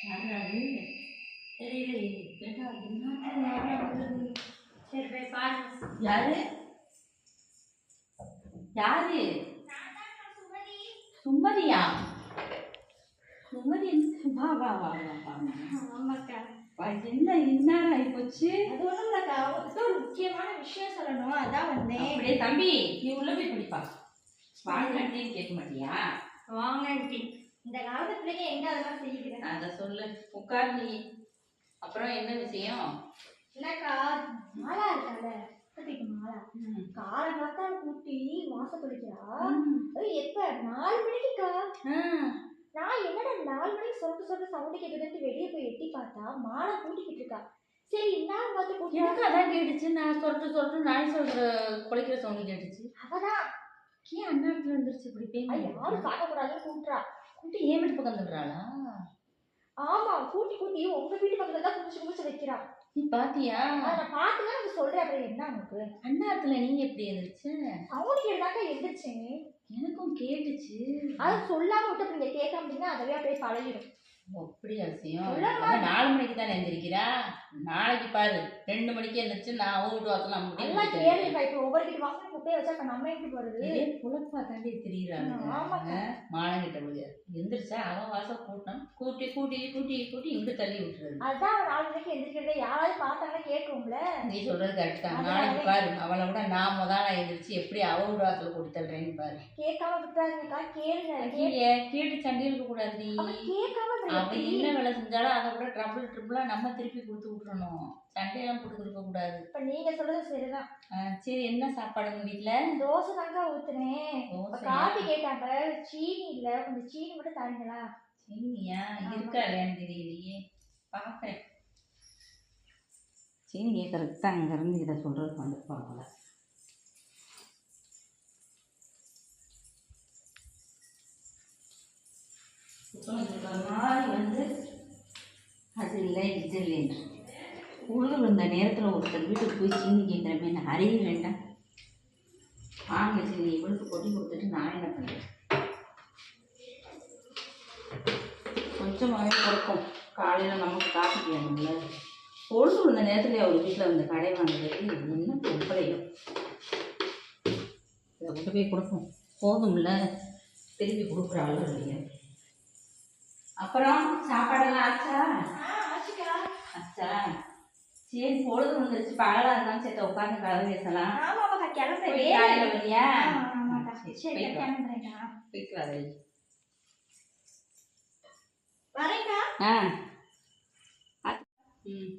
யாராவது தெரியலையே. சரி போய் பாரு. யாரு யாரு? சுமதியா? சுமதி வா வா வா வா வா. ஆமாக்கா. என்ன இந்நேரம் ஆகிப்போச்சு? அது ஒன்றும் இல்லைக்கா, ஒரு முக்கியமான விஷயம் சொல்லணும், அதான் வந்தேன். அப்படியே தம்பி, நீ உள்ள போய் படிப்பா. வாங்கன்னு கேட்க மாட்டியா? வாங்க ஆண்டி. இந்த காலத்து பிள்ளைங்க எங்க அதெல்லாம் செய்யுது? அதை சொல்லு. உட்கார் நீ. அப்புறம் என்ன விஷயம்? இல்லக்கா, மாலா இருக்கால, மாலா காலங்காத்தா கூட்டி மாசம் குளிக்கிறா. எப்ப 4 மணிக்குக்கா. நான் என்னடா 4 மணிக்கு சொல்லிட்டு சவுண்டு கேட்குதுன்ட்டு வெளியே போய் எட்டி பார்த்தா மாலை கூட்டிக்கிட்டு இருக்கா. சரி இந்நேரம் பார்த்து எனக்கு அதான் கேட்டுச்சு. நான் சொல்லிட்டு நாய் சொல்ற குலைக்கிற சவுண்டு கேட்டுச்சு. அவதான் ஏன் அந்நேரத்துல வந்துருச்சு இப்படி பேய்? யாரும் பார்க்கக்கூடாதுன்னு கூட்டுறா. கூட்டி ஏன் வீட்டு பக்கம் வந்துடுறாளா? ஆமா, கூட்டி உங்க வீட்டு பக்கத்துல தான் குமிச்சு வைக்கிறா. நீ பாத்தியா? நான் பார்த்துதான் எனக்கு சொல்றேன். அப்புறம் என்ன உனக்கு? அந்நேரத்துல நீங்க எப்படி எழுந்துருச்சு? சவுண்டு கேட்டுதாக்கா எழுந்துருச்சேன். எனக்கும் கேட்டுச்சு. அதை சொல்லாம விட்டு நீங்க கேட்க முடியுங்க, அதவே அப்படியே பழகிடும். அப்படியா விஷயம்? 4 மணிக்கு தானே எந்திரிக்கிறா. நாளைக்கு பாரு 2 மணிக்கு எந்திரிச்சு நான் வீட்டு வாசல் எல்லாம் கேளுக்கா. இப்போ ஒவ்வொரு வீட்டு வாசலும் குப்பையை வச்சா நம்ம எப்படி போறது? புலப்பா தாண்டி தெரியுறாங்க. மானம் கிட்ட முடியாது. எந்திரிச்சா அவன் வாசல் கூட்டினா கூட்டி கூட்டி கூட்டி கூட்டி இங்கு தள்ளி விட்டுறது. அதுதான் 4 மணிக்கு எந்திரிக்கிறதே. யாராவது பார்த்தாங்கன்னா கேட்கும்ல. நீ சொல்றது கரெக்ட் தான். நாளைக்கு பாரு அவளை விட நான் முதல்ல எந்திரிச்சு எப்படி அவ வீட்டு வாசல் கூட்டி தள்ளுறேன்னு பாரு. கேட்காம விட்டுறாங்கக்கா. கேளுங்க. கேட்டு சண்டை இருக்க கூடாது. கேட்காம அவன் என்ன வேலை செஞ்சாலும் அதை விட ட்ரிபிளா நம்ம திருப்பி கொடுத்து விட்டுறணும். சண்டையெல்லாம் போட்டு கொடுக்க கூடாது. இப்ப நீங்க சொல்றது சரிதான். சரி, என்ன சாப்பாடு உங்க வீட்டுல? தோசை தாங்க ஊத்துனேன். காபி கேட்டாங்க, சீனி இல்ல, கொஞ்சம் சீனி மட்டும் தரீங்களா? சீனியா இருக்கா இல்லையான்னு தெரியலையே, பாக்குறேன். சீனி கேட்கறதுக்கு தான் அங்க இருந்து இதை சொல்றதுக்கு வந்துருப்பாங்கள. மாதிரி வந்து அது இல்லை இது இல்லைன்னு உழுது இந்த நேரத்தில் ஒருத்தர் வீட்டுக்கு போய் சீனி கேட்குறமே நான் அறிய வேண்டாம். வாங்க சீனி இவளுக்கு கொட்டி கொடுத்துட்டு நான் என்ன பண்ணுறேன்? கொஞ்சமாகவே கொடுக்கும். காலையில் நமக்கு காப்பி வேணும்ல. பொழுது இந்த நேரத்தில் அவர் வீட்டில் வந்து கடை வாங்குறது என்ன பொம்பளையும் இதை கொண்டு போய் கொடுப்போம். போதும்ல, திருப்பி கொடுக்குற ஆளு இல்லையா? அப்புறம் சாப்பாடெல்லாம் ஆச்சா? ஆச்சா, சரி. பொழுது வந்துருச்சு. பகலாக இருந்தாலும் சேர்த்து உட்காந்து கதை பேசலாம். காலையில் வரியா? வரேங்க. ம்